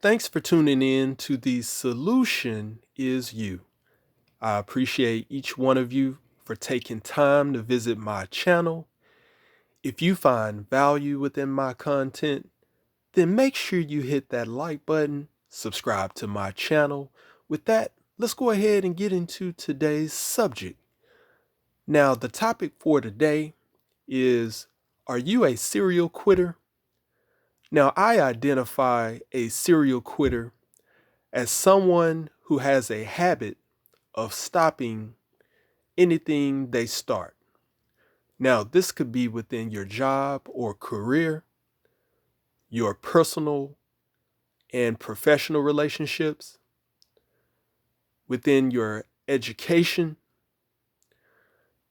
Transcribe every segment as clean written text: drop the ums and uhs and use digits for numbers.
Thanks for tuning in to The Solution Is You. I appreciate each one of you for taking time to visit my channel. If you find value within my content, then make sure you hit that like button, subscribe to my channel. With that, let's go ahead and get into today's subject. Now, the topic for today is, are you a serial quitter? Now, I identify a serial quitter as someone who has a habit of stopping anything they start. Now, this could be within your job or career, your personal and professional relationships, within your education,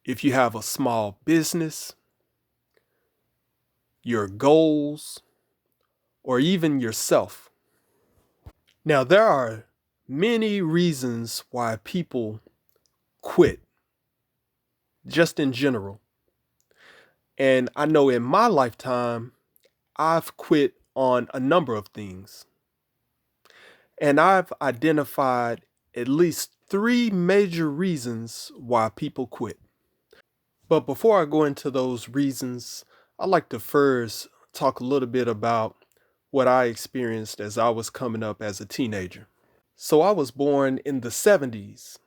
if you have a small business, your goals, or even yourself. Now, there are many reasons why people quit, just in general. And I know in my lifetime, I've quit on a number of things. And I've identified at least three major reasons why people quit. But before I go into those reasons, I'd like to first talk a little bit about what I experienced as I was coming up as a teenager. So I was born in the 70s,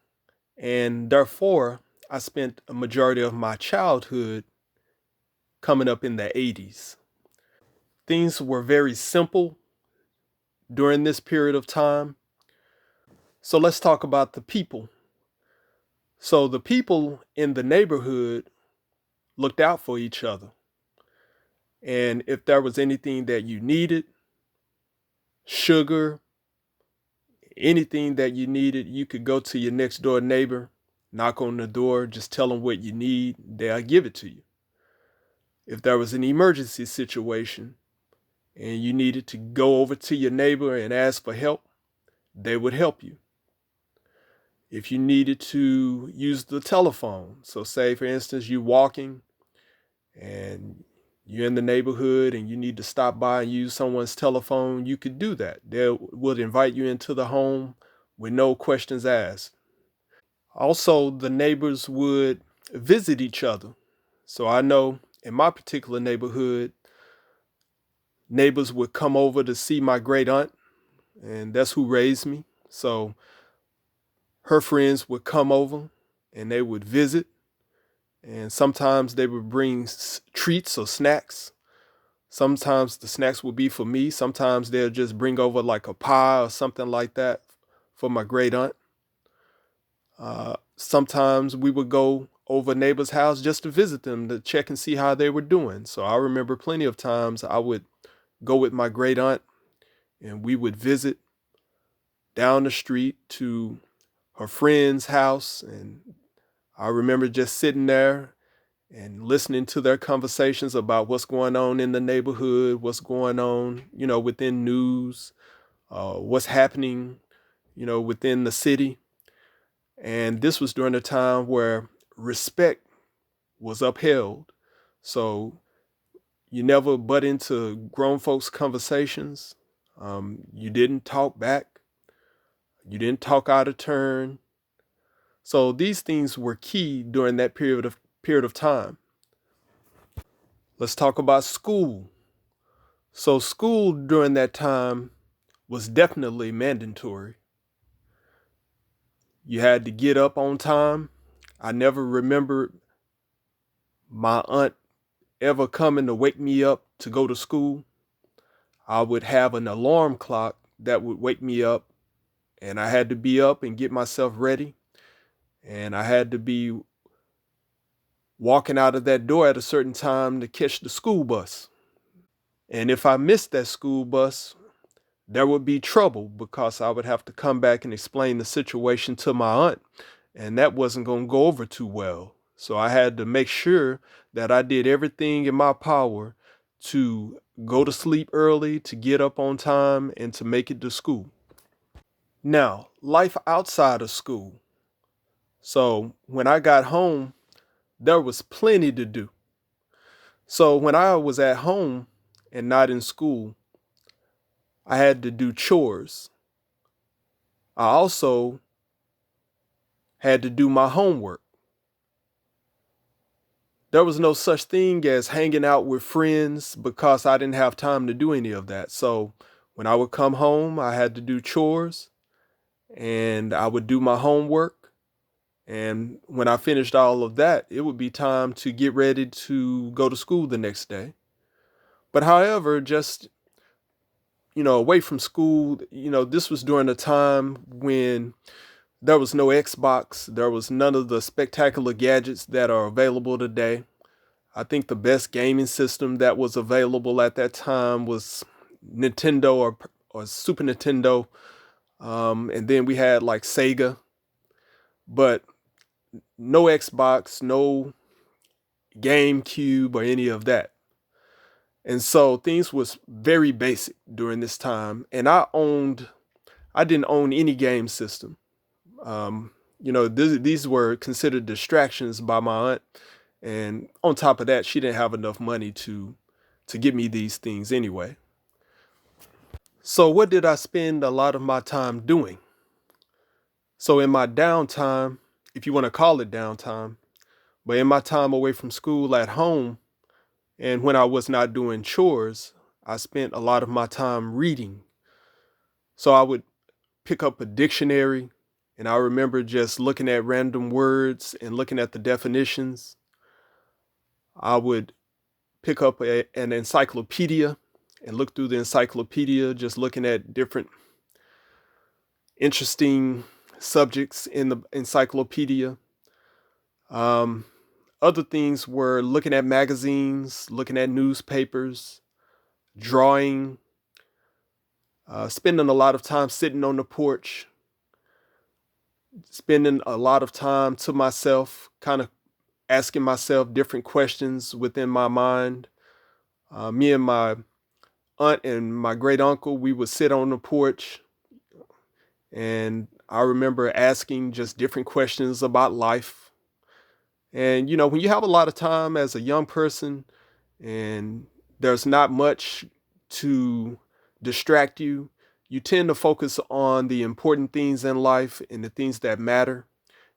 and therefore I spent a majority of my childhood coming up in the 80s. Things were very simple during this period of time. So let's talk about the people. So the people in the neighborhood looked out for each other. And if there was anything that you needed, sugar, anything that you needed, you could go to your next door neighbor, knock on the door, just tell them what you need, they'll give it to you. If there was an emergency situation and you needed to go over to your neighbor and ask for help, they would help you. If you needed to use the telephone, so say for instance you're walking and you're in the neighborhood and you need to stop by and use someone's telephone, you could do that. They would invite you into the home with no questions asked. Also, the neighbors would visit each other. So I know in my particular neighborhood, neighbors would come over to see my great aunt, and that's who raised me. So her friends would come over and they would visit. And sometimes they would bring treats or snacks. Sometimes the snacks would be for me. Sometimes they'll just bring over like a pie or something like that for my great aunt. Sometimes we would go over neighbor's house just to visit them to check and see how they were doing. So I remember plenty of times I would go with my great aunt and we would visit down the street to her friend's house. And I remember just sitting there and listening to their conversations about what's going on in the neighborhood, what's going on, within news, what's happening, within the city. And this was during a time where respect was upheld. So you never butt into grown folks' conversations. You didn't talk back. You didn't talk out of turn. So these things were key during that period of time. Let's talk about school. So school during that time was definitely mandatory. You had to get up on time. I never remembered my aunt ever coming to wake me up to go to school. I would have an alarm clock that would wake me up, and I had to be up and get myself ready. And I had to be walking out of that door at a certain time to catch the school bus. And if I missed that school bus, there would be trouble because I would have to come back and explain the situation to my aunt, and that wasn't going to go over too well. So I had to make sure that I did everything in my power to go to sleep early, to get up on time, and to make it to school. Now, life outside of school. So when I got home, there was plenty to do. So when I was at home and not in school, I had to do chores. I also had to do my homework. There was no such thing as hanging out with friends because I didn't have time to do any of that. So when I would come home, I had to do chores and I would do my homework. And when I finished all of that, it would be time to get ready to go to school the next day. But however, just, away from school, this was during a time when there was no Xbox, there was none of the spectacular gadgets that are available today. I think the best gaming system that was available at that time was Nintendo or Super Nintendo. And then we had like Sega, but no Xbox, no GameCube or any of that. And so things was very basic during this time. And I didn't own any game system. These were considered distractions by my aunt. And on top of that, she didn't have enough money to get me these things anyway. So what did I spend a lot of my time doing? So in my downtime, if you want to call it downtime, but in my time away from school at home, and when I was not doing chores, I spent a lot of my time reading. So I would pick up a dictionary, and I remember just looking at random words and looking at the definitions. I would pick up an encyclopedia and look through the encyclopedia, just looking at different interesting subjects in the encyclopedia. Other things were looking at magazines, looking at newspapers, drawing, spending a lot of time sitting on the porch, spending a lot of time to myself, kind of asking myself different questions within my mind. Me and my aunt and my great uncle, we would sit on the porch, and I remember asking just different questions about life. And, when you have a lot of time as a young person and there's not much to distract you, you tend to focus on the important things in life and the things that matter.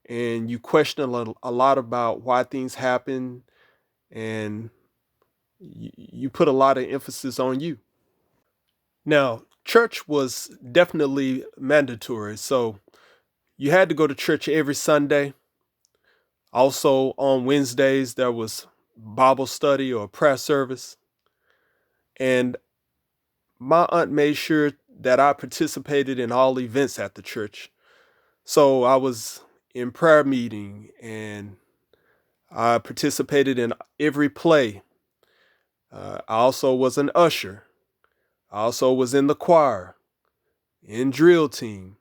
And you question a lot about why things happen, and you put a lot of emphasis on you. Now, church was definitely mandatory. So you had to go to church every Sunday. Also, on Wednesdays, there was Bible study or prayer service. And my aunt made sure that I participated in all events at the church. So I was in prayer meeting and I participated in every play. I also was an usher. I also was in the choir, in drill team.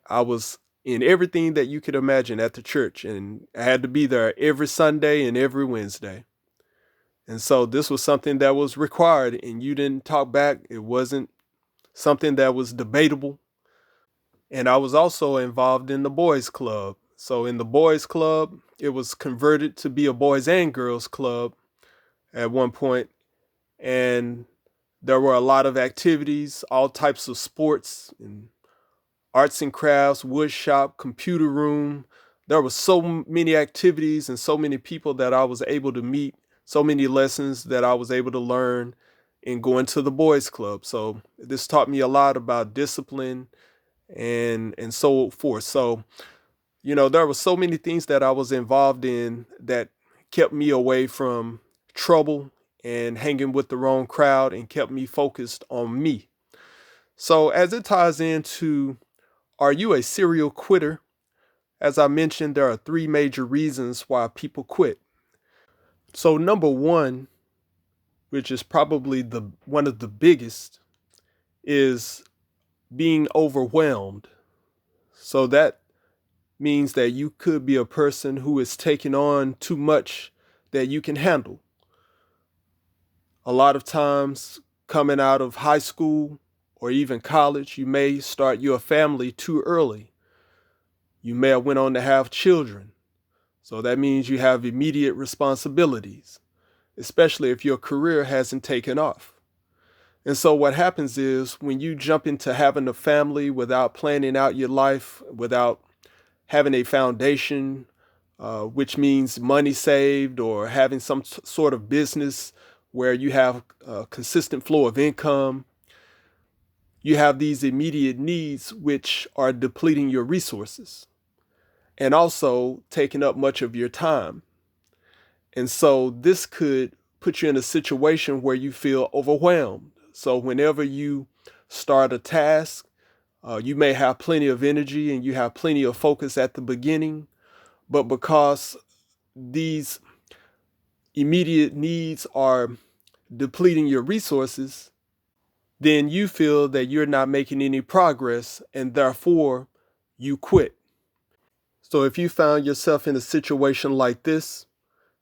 I was in everything that you could imagine at the church, and I had to be there every Sunday and every Wednesday. And so this was something that was required, and you didn't talk back. It wasn't something that was debatable. And I was also involved in the boys club. So in the boys club, it was converted to be a boys and girls club at one point. And there were a lot of activities, all types of sports and arts and crafts, wood shop, computer room. There were so many activities and so many people that I was able to meet, so many lessons that I was able to learn in going to the boys club. So this taught me a lot about discipline and so forth. So, there were so many things that I was involved in that kept me away from trouble and hanging with the wrong crowd and kept me focused on me. So as it ties into, are you a serial quitter? As I mentioned, there are three major reasons why people quit. So number one, which is probably the one of the biggest, is being overwhelmed. So that means that you could be a person who is taking on too much that you can handle. A lot of times coming out of high school or even college, you may start your family too early. You may have went on to have children. So that means you have immediate responsibilities, especially if your career hasn't taken off. And so what happens is when you jump into having a family without planning out your life, without having a foundation, which means money saved or having some sort of business where you have a consistent flow of income, you have these immediate needs which are depleting your resources and also taking up much of your time. And so this could put you in a situation where you feel overwhelmed. So whenever you start a task, you may have plenty of energy and you have plenty of focus at the beginning, but because these immediate needs are depleting your resources, then you feel that you're not making any progress and therefore you quit. So if you found yourself in a situation like this,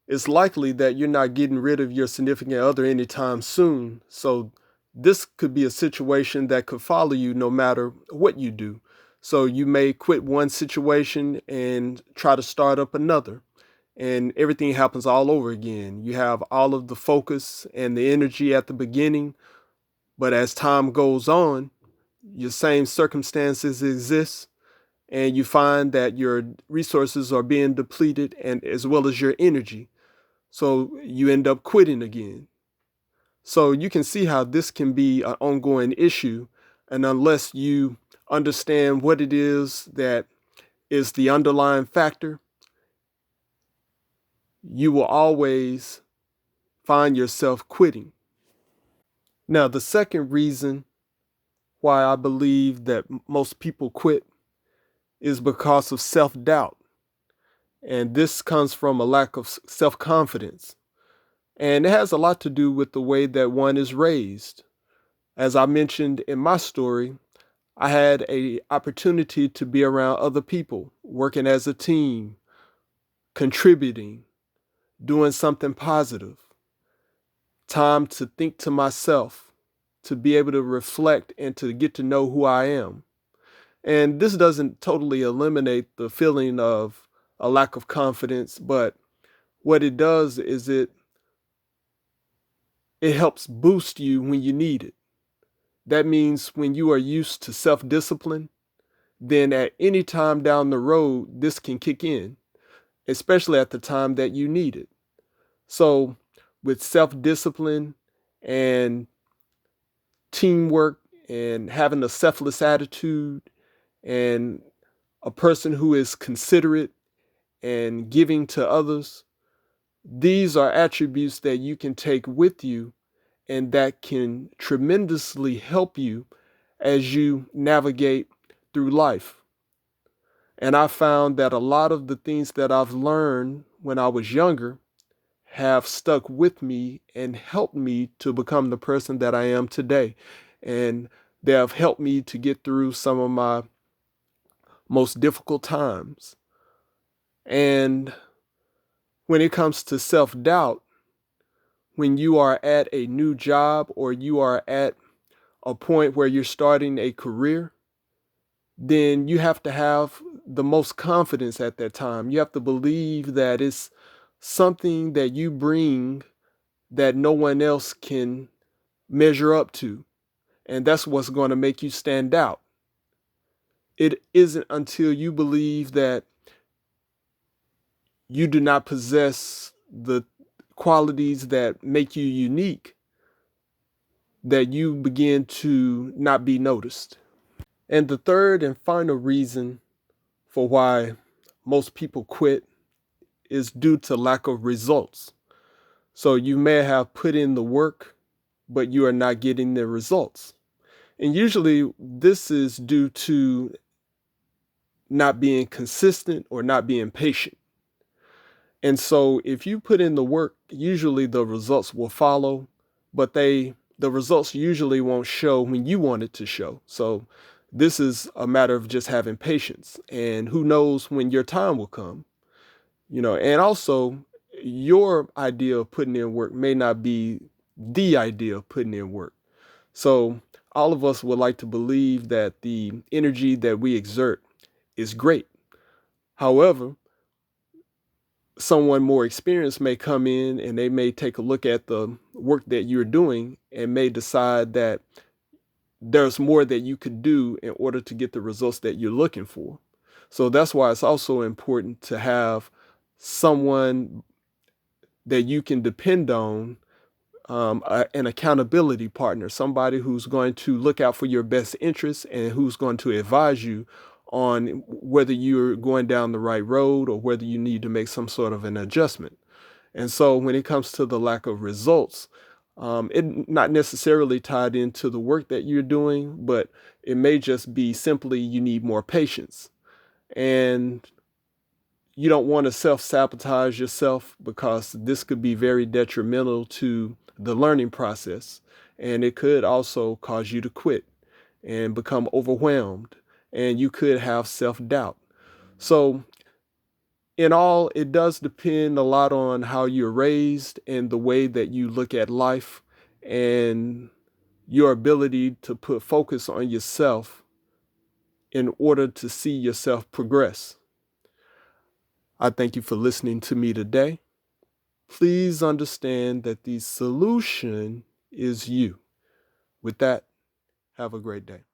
it's likely that you're not getting rid of your significant other anytime soon. So this could be a situation that could follow you no matter what you do. So you may quit one situation and try to start up another, and everything happens all over again. You have all of the focus and the energy at the beginning, but as time goes on, your same circumstances exist, and you find that your resources are being depleted and as well as your energy. So you end up quitting again. So you can see how this can be an ongoing issue. And unless you understand what it is that is the underlying factor, you will always find yourself quitting. Now, the second reason why I believe that most people quit is because of self-doubt. And this comes from a lack of self-confidence. And it has a lot to do with the way that one is raised. As I mentioned in my story, I had an opportunity to be around other people, working as a team, contributing, doing something positive, time to think to myself, to be able to reflect and to get to know who I am. And this doesn't totally eliminate the feeling of a lack of confidence, but what it does is it helps boost you when you need it. That means when you are used to self-discipline, then at any time down the road, this can kick in, especially at the time that you need it. So with self-discipline and teamwork and having a selfless attitude and a person who is considerate and giving to others, these are attributes that you can take with you and that can tremendously help you as you navigate through life. And I found that a lot of the things that I've learned when I was younger have stuck with me and helped me to become the person that I am today. And they have helped me to get through some of my most difficult times. And when it comes to self-doubt, when you are at a new job or you are at a point where you're starting a career, then you have to have the most confidence at that time. You have to believe that it's something that you bring that no one else can measure up to. And that's what's going to make you stand out. It isn't until you believe that you do not possess the qualities that make you unique that you begin to not be noticed. And the third and final reason for why most people quit is due to lack of results. So you may have put in the work, but you are not getting the results. And usually this is due to not being consistent or not being patient. And so if you put in the work, usually the results will follow, but the results usually won't show when you want it to show. So this is a matter of just having patience, and who knows when your time will come. And also your idea of putting in work may not be the idea of putting in work. So all of us would like to believe that the energy that we exert is great. However, someone more experienced may come in and they may take a look at the work that you're doing and may decide that there's more that you could do in order to get the results that you're looking for. So that's why it's also important to have someone that you can depend on, an accountability partner, somebody who's going to look out for your best interests and who's going to advise you on whether you're going down the right road or whether you need to make some sort of an adjustment. And so when it comes to the lack of results, it not necessarily tied into the work that you're doing, but it may just be simply you need more patience. And you don't want to self-sabotage yourself, because this could be very detrimental to the learning process. And it could also cause you to quit and become overwhelmed. And you could have self-doubt. So in all, it does depend a lot on how you're raised and the way that you look at life and your ability to put focus on yourself in order to see yourself progress. I thank you for listening to me today. Please understand that the solution is you. With that, have a great day.